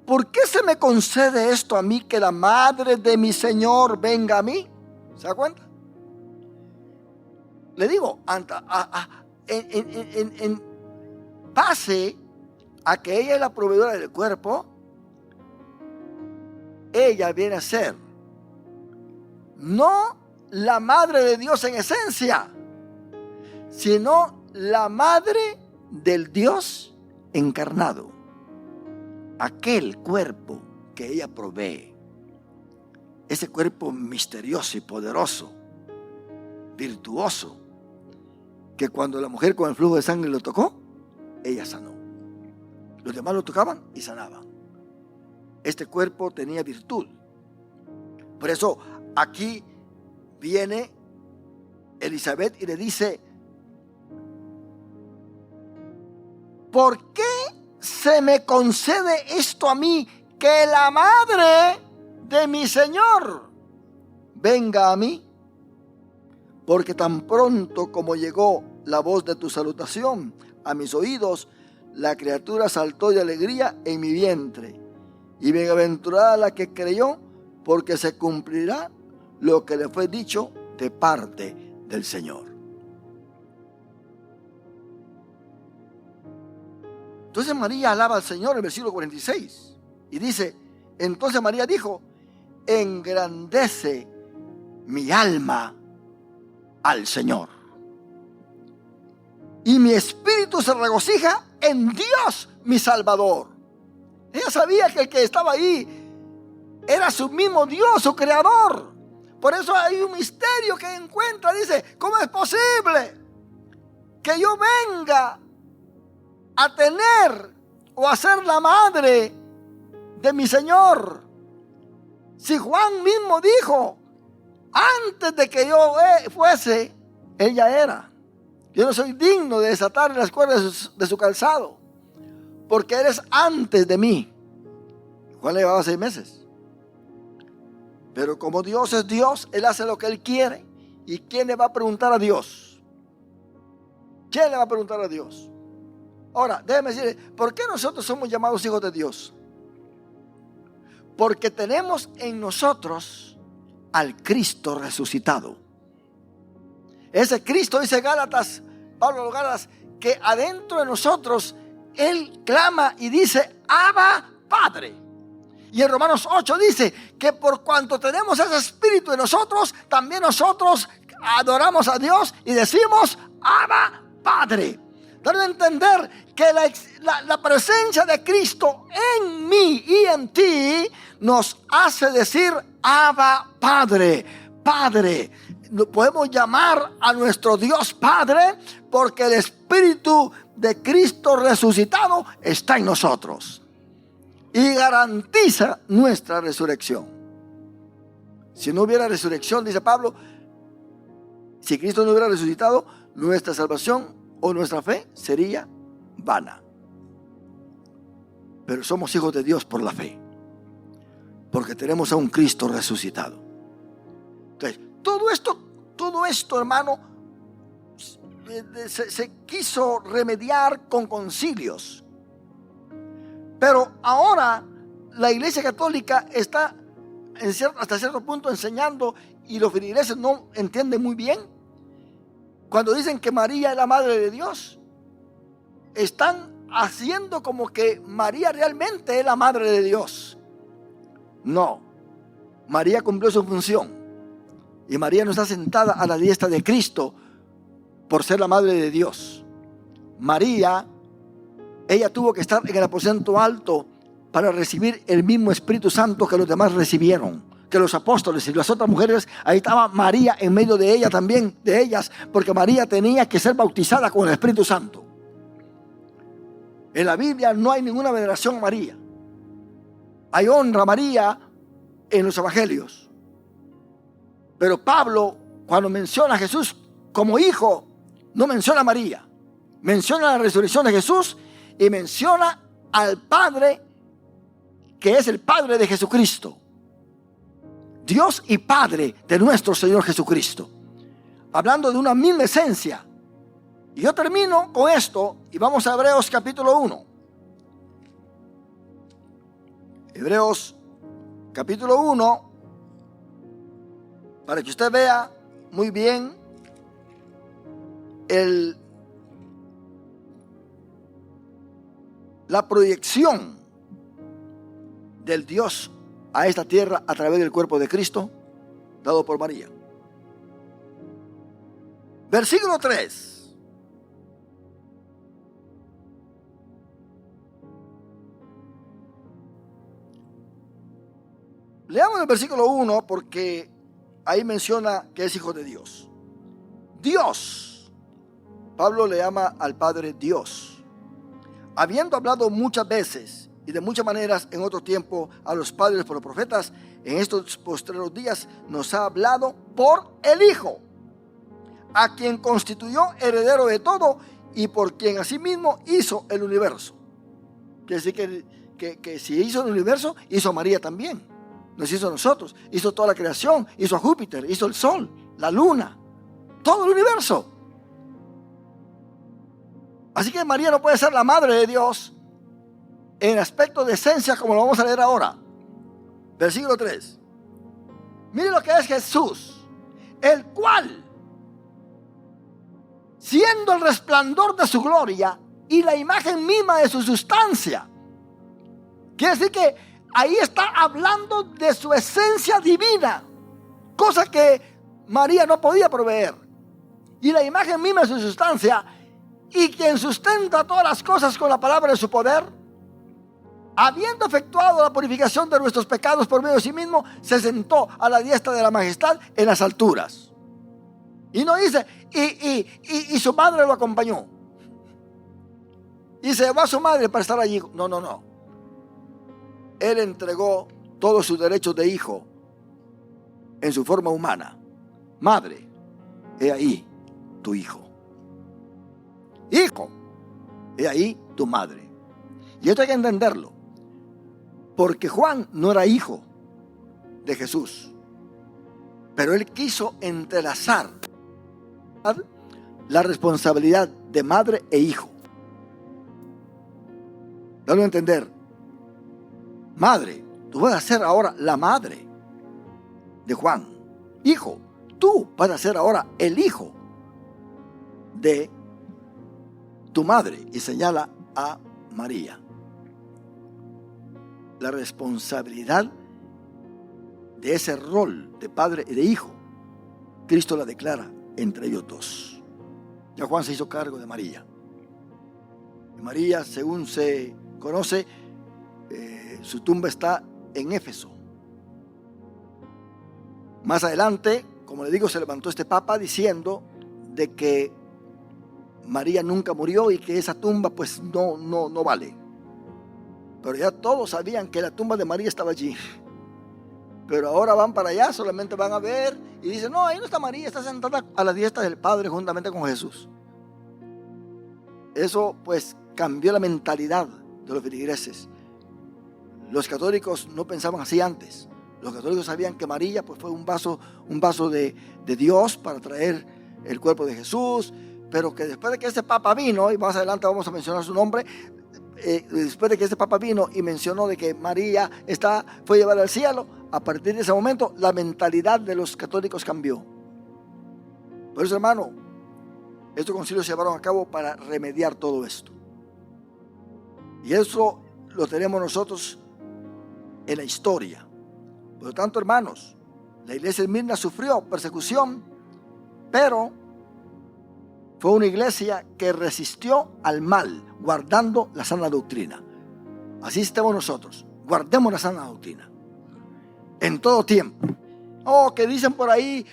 ¿Por qué se me concede esto a mí, que la madre de mi Señor venga a mí? ¿Se da cuenta? Le digo, en base a que ella es la proveedora del cuerpo, ella viene a ser no la madre de Dios en esencia, sino la madre del Dios encarnado. Aquel cuerpo que ella provee, ese cuerpo misterioso y poderoso, virtuoso, que cuando la mujer con el flujo de sangre lo tocó, ella sanó. Los demás lo tocaban y sanaban. Este cuerpo tenía virtud. Por eso aquí viene Elizabeth y le dice, ¿por qué se me concede esto a mí, que la madre de mi Señor venga a mí? Porque tan pronto como llegó la voz de tu salutación a mis oídos, la criatura saltó de alegría en mi vientre. Y bienaventurada la que creyó, porque se cumplirá lo que le fue dicho de parte del Señor. Entonces María alaba al Señor en el versículo 46. Y dice, entonces María dijo, engrandece mi alma al Señor, y mi espíritu se regocija en Dios mi Salvador. Ella sabía que el que estaba ahí era su mismo Dios, su creador. Por eso hay un misterio que encuentra. Dice, ¿cómo es posible que yo venga a tener o a ser la madre de mi Señor? Si Juan mismo dijo, antes de que yo fuese, ella era. Yo no soy digno de desatar las cuerdas de su calzado, porque eres antes de mí. Juan le llevaba 6 meses. Pero como Dios es Dios, Él hace lo que Él quiere. ¿Y quién le va a preguntar a Dios? ¿Quién le va a preguntar a Dios? Ahora, déjeme decirle, ¿por qué nosotros somos llamados hijos de Dios? Porque tenemos en nosotros al Cristo resucitado. Ese Cristo, dice Gálatas, Pablo a los Gálatas, que adentro de nosotros Él clama y dice, Abba, Padre. Y en Romanos 8 dice que por cuanto tenemos ese espíritu en nosotros, también nosotros adoramos a Dios y decimos, Abba, Padre. Dando a entender que la presencia de Cristo en mí y en ti nos hace decir, Abba, Padre, Padre. Podemos llamar a nuestro Dios Padre porque el Espíritu de Cristo resucitado está en nosotros y garantiza nuestra resurrección. Si no hubiera resurrección, dice Pablo, si Cristo no hubiera resucitado, nuestra salvación o nuestra fe sería vana. Pero somos hijos de Dios por la fe, porque tenemos a un Cristo resucitado. Entonces, todo esto, hermano, se quiso remediar con concilios. Pero ahora la Iglesia Católica está hasta cierto punto enseñando, y los feligreses no entienden muy bien, cuando dicen que María es la madre de Dios, están haciendo como que María realmente es la madre de Dios. No, María cumplió su función y María no está sentada a la diestra de Cristo por ser la madre de Dios. María, ella tuvo que estar en el aposento alto para recibir el mismo Espíritu Santo que los demás recibieron, que los apóstoles y las otras mujeres. Ahí estaba María en medio de ella también, de ellas, porque María tenía que ser bautizada con el Espíritu Santo. En la Biblia no hay ninguna veneración a María. Hay honra a María en los evangelios. Pero Pablo, cuando menciona a Jesús como hijo, no menciona a María. Menciona la resurrección de Jesús y menciona al Padre, que es el Padre de Jesucristo. Dios y Padre de nuestro Señor Jesucristo. Hablando de una misma esencia. Y yo termino con esto y vamos a Hebreos capítulo 1. Hebreos capítulo 1, para que usted vea muy bien la proyección del Dios a esta tierra a través del cuerpo de Cristo dado por María. Versículo 3. Leamos el versículo 1 porque ahí menciona que es hijo de Dios. Dios, Pablo le llama al Padre Dios. Habiendo hablado muchas veces y de muchas maneras en otro tiempo a los padres por los profetas, en estos postreros días nos ha hablado por el Hijo, a quien constituyó heredero de todo y por quien asimismo hizo el universo. Quiere decir que si hizo el universo, hizo a María también. Nos hizo a nosotros, hizo toda la creación, hizo a Júpiter, hizo el sol, la luna, todo el universo. Así que María no puede ser la madre de Dios en aspecto de esencia, como lo vamos a leer ahora. Versículo 3. Mire lo que es Jesús, el cual, siendo el resplandor de su gloria y la imagen misma de su sustancia, quiere decir que ahí está hablando de su esencia divina, cosa que María no podía proveer. Y la imagen misma de su sustancia, y quien sustenta todas las cosas con la palabra de su poder, habiendo efectuado la purificación de nuestros pecados por medio de sí mismo, se sentó a la diestra de la majestad en las alturas. Y no dice, y su madre lo acompañó. Y se llevó a su madre para estar allí. No. Él entregó todos sus derechos de hijo en su forma humana. Madre, he ahí tu hijo. Hijo, he ahí tu madre. Y esto hay que entenderlo, porque Juan no era hijo de Jesús, pero él quiso entrelazar la responsabilidad de madre e hijo. Dalo a entender. Madre, tú vas a ser ahora la madre de Juan. Hijo, tú vas a ser ahora el hijo de tu madre. Y señala a María. la responsabilidad de ese rol de padre y de hijo, Cristo la declara entre ellos dos. Ya Juan se hizo cargo de María. Y María, según se conoce, su tumba está en Éfeso. Más adelante, como le digo, se levantó este papa diciendo de que María nunca murió y que esa tumba pues no vale. Pero ya todos sabían que la tumba de María estaba allí. Pero ahora van para allá, solamente van a ver y dicen, no, ahí no está María, está sentada a la diestra del Padre juntamente con Jesús. Eso pues cambió la mentalidad de los feligreses. Los católicos no pensaban así antes. Los católicos sabían que María pues fue un vaso de Dios para traer el cuerpo de Jesús, pero que después de que ese papa vino, y más adelante vamos a mencionar su nombre, después de que ese papa vino y mencionó de que María fue llevada al cielo, a partir de ese momento la mentalidad de los católicos cambió. Por eso, hermano, estos concilios se llevaron a cabo para remediar todo esto. Y eso lo tenemos nosotros en la historia. Por lo tanto, hermanos, la iglesia de Esmirna sufrió persecución, pero fue una iglesia que resistió al mal, guardando la sana doctrina. Así estamos nosotros, guardemos la sana doctrina en todo tiempo. Que dicen por ahí,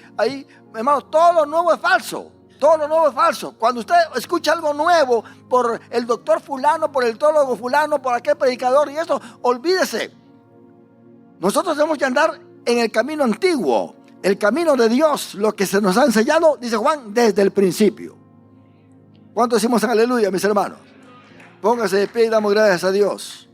hermanos, todo lo nuevo es falso. Todo lo nuevo es falso. Cuando usted escucha algo nuevo por el doctor fulano, por el teólogo fulano, por aquel predicador y esto, olvídese. Nosotros tenemos que andar en el camino antiguo, el camino de Dios, lo que se nos ha enseñado, dice Juan, desde el principio. ¿Cuánto decimos aleluya, mis hermanos? Póngase de pie y damos gracias a Dios.